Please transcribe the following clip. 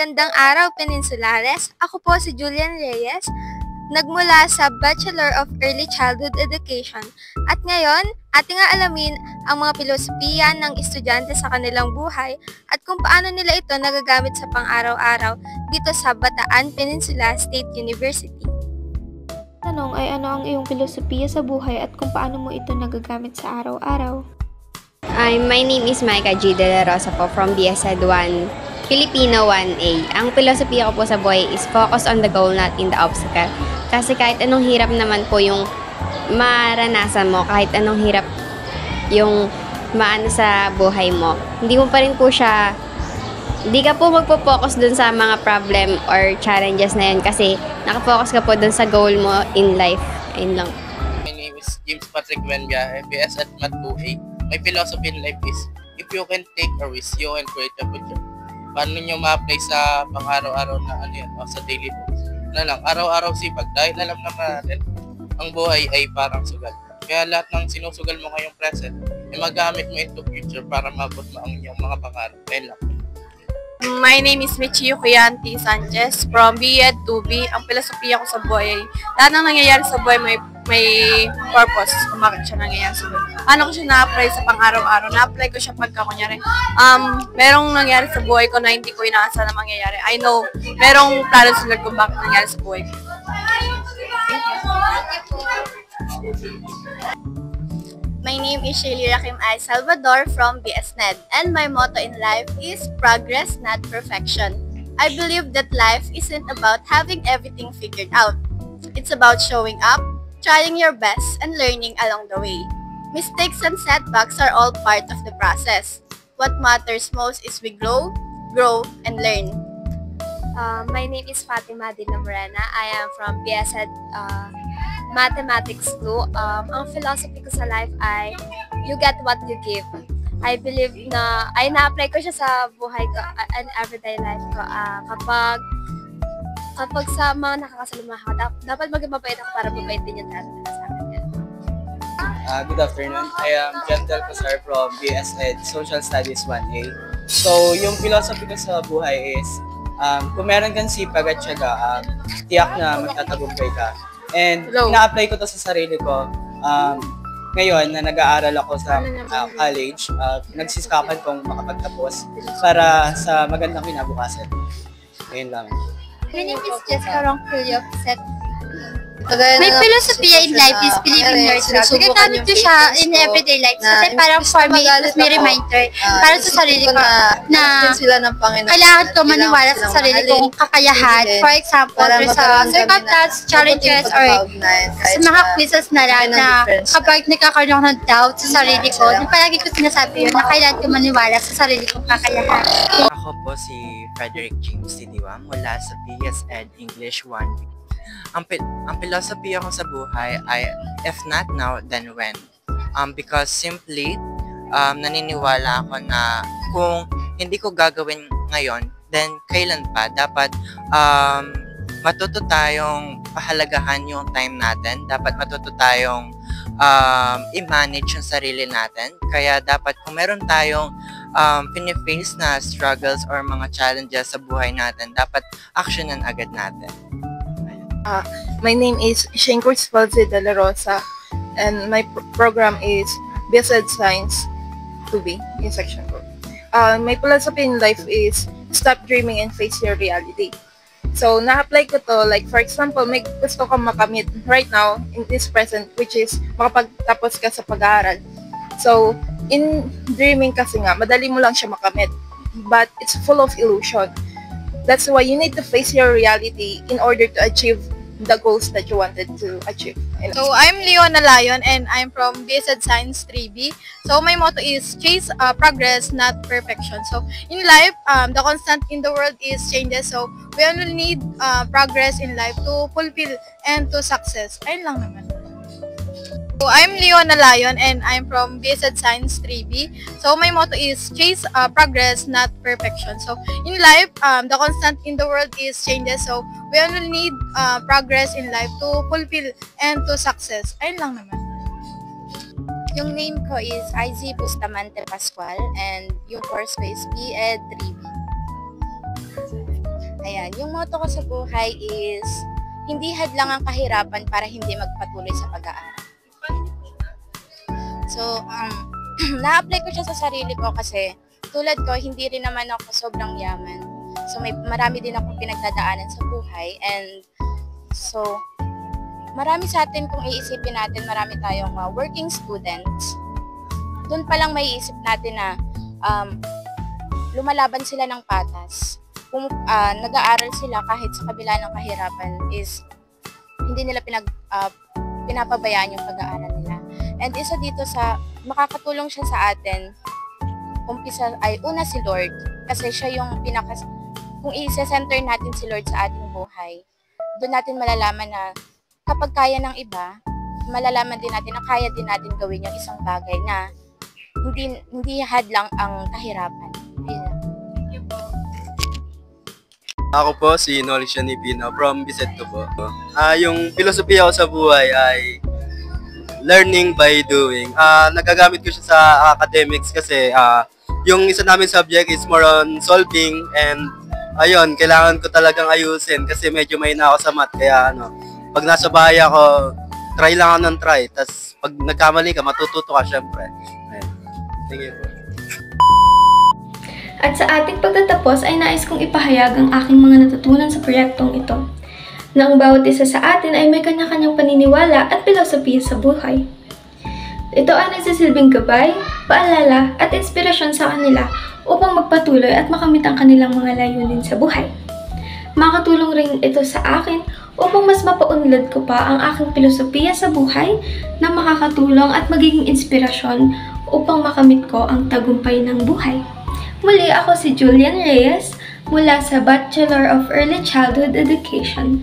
Magandang araw, Peninsulares. Ako po si Julian Reyes, nagmula sa Bachelor of Early Childhood Education. At ngayon, ating aalamin ang mga pilosopiya ng estudyante sa kanilang buhay at kung paano nila ito nagagamit sa pang-araw-araw dito sa Bataan Peninsula State University. Tanong ay ano ang iyong filosofiya sa buhay at kung paano mo ito nagagamit sa araw-araw? My name is Micah G. De La Rosa po from BSED 1, Filipino 1A. Ang filosofiya ko po sa buhay is focus on the goal, not in the obstacle. Kasi kahit anong hirap naman po yung maranasan mo, kahit anong hirap yung maano sa buhay mo, hindi ka po magpo-focus dun sa mga problem or challenges na yun kasi nakafocus ka po dun sa goal mo in life. Ayun lang. My name is James Patrick Wenbia, FBS at Mat 2A. My philosophy in life is, if you can take a risk, you can create a future. Paano nyo ma-apply sa pang-araw-araw na o sa daily life? Araw-araw sipag. Dahil alam naman natin, ang buhay ay parang sugal. Kaya lahat ng sinusugal mo ngayong present, ay magamit mo into future para mabot mo ang inyong mga pangarap. Ayun lang. My name is Michio Cuyanti Sanchez from BEd 2B. Ang filosofiya ko sa buhay ay lahat ng nangyayari sa buhay may purpose kung bakit siya nangyayari sa buhay. Paano ko siya na-apply sa pang-araw-araw? Na-apply ko siya pagka kunyari, merong nangyari sa buhay ko na hindi ko inaasahan na mangyayari. I know, merong plano sa Lord kung bakit nangyari sa buhay ko. My name is Shirley Rakim I. Salvador from BSNED, and my motto in life is progress, not perfection. I believe that life isn't about having everything figured out. It's about showing up, trying your best, and learning along the way. Mistakes and setbacks are all part of the process. What matters most is we grow, and learn. My name is Fatima Dina Morena. I am from BSED Mathematics 2. Ang philosophy ko sa life ay you get what you give. I believe na na-apply ko siya sa buhay ko and everyday life ko. Kapag sa mga nakakasaluma ko, dapat maging mabait ako para mabait din yung darating sa akin. Good afternoon. I am Jan Del Casar from BSED Social Studies 1A. So, yung philosophy ko sa buhay is kung meron kang sipag at syaga, tiyak na magtatagumpay ka. And na-apply ko to sa sarili ko. Ngayon na nag-aaral ako sa college, nagsisikapan kong makapagtapos para sa magandang kinabukasan. Ngayon lang. My name is Jessica Ronquillo. My philosophy in life is believing yourself. Ginagamit ko siya in everyday life. Kasi parang for me, it may reminder para sa sarili ko na kailangan ko maniwala sa sarili kong kakayahan. For example, sa circumstances, challenges, or sa mga quizzes na lang na kapag nagkakaroon ako ng doubt sa sarili ko, palagi ko sinasabi yun na kailangan ko maniwala sa sarili kong kakayahan. Ako po si Frederick James Sidiwa mula sa BSED English 1. Ang philosophy ko sa buhay ay if not now, then when? Because simply, naniniwala ako na kung hindi ko gagawin ngayon, then kailan pa? Dapat matuto tayong pahalagahan yung time natin. Dapat matuto tayong i-manage yung sarili natin. Kaya dapat kung meron tayong piniface na struggles or mga challenges sa buhay natin, dapat actionan agad natin. My name is Shane Cruzpalzi De La Rosa, and my program is BSED Science 2B in Section 4. My philosophy in life is stop dreaming and face your reality. So, na-apply ko to, like for example, may gusto kang makamit right now in this present, which is makapagtapos ka sa pag-aaral. So, in dreaming kasi nga, madali mo lang siya makamit, but it's full of illusion. That's why you need to face your reality in order to achieve the goals that you wanted to achieve. So, I'm Leona Lion and I'm from BSED Science 3B. So, my motto is chase progress, not perfection. So, in life, the constant in the world is changes. So, we only need progress in life to fulfill and to success. Ayun lang naman. So, I'm Leona Lion and I'm from BSED Science 3B. So, my motto is chase progress, not perfection. So, in life, the constant in the world is changes. So, we only need progress in life to fulfill and to success. Ayun lang naman. Yung name ko is IZ Bustamante Pascual and yung course ko is BEd 3B. Ayan, yung motto ko sa buhay is, hindi hadlang ang kahirapan para hindi magpatuloy sa pag-aaral. So, na-apply ko siya sa sarili ko kasi tulad ko, hindi rin naman ako sobrang yaman. So, marami din akong pinagdadaanan sa buhay. And so, marami sa atin kung iisipin natin, marami tayong working students. Doon pa lang may isip natin na lumalaban sila ng patas. Kung nag-aaral sila kahit sa kabila ng kahirapan is hindi nila pinapabayaan yung pag-aaral nila. And isa dito sa makakatulong siya sa atin, umpisa ay una si Lord kasi siya yung kung i-center natin si Lord sa ating buhay, doon natin malalaman na kapag kaya ng iba, malalaman din natin na kaya din natin gawin yung isang bagay na hindi hadlang ang kahirapan. Ako po si Noli Shanipino from Biseto po. Yung filosofiya ko sa buhay ay learning by doing. Nagagamit ko siya sa academics kasi yung isa namin subject is more on solving and ayun, kailangan ko talagang ayusin kasi medyo mahina ako sa math. Kaya pag nasa bahay ako, try lang ako ng try. Tapos pag nagkamali ka, matututo ka syempre. Ayun. Thank you po. At sa ating pagtatapos ay nais kong ipahayag ang aking mga natutunan sa proyektong ito. Na ang bawat isa sa atin ay may kanya-kanyang paniniwala at filosofiya sa buhay. Ito ay nagsisilbing gabay, paalala at inspirasyon sa kanila upang magpatuloy at makamit ang kanilang mga layunin sa buhay. Makatulong rin ito sa akin upang mas mapaunlad ko pa ang aking filosofiya sa buhay na makakatulong at magiging inspirasyon upang makamit ko ang tagumpay ng buhay. Muli ako si Julian Reyes mula sa Bachelor of Early Childhood Education.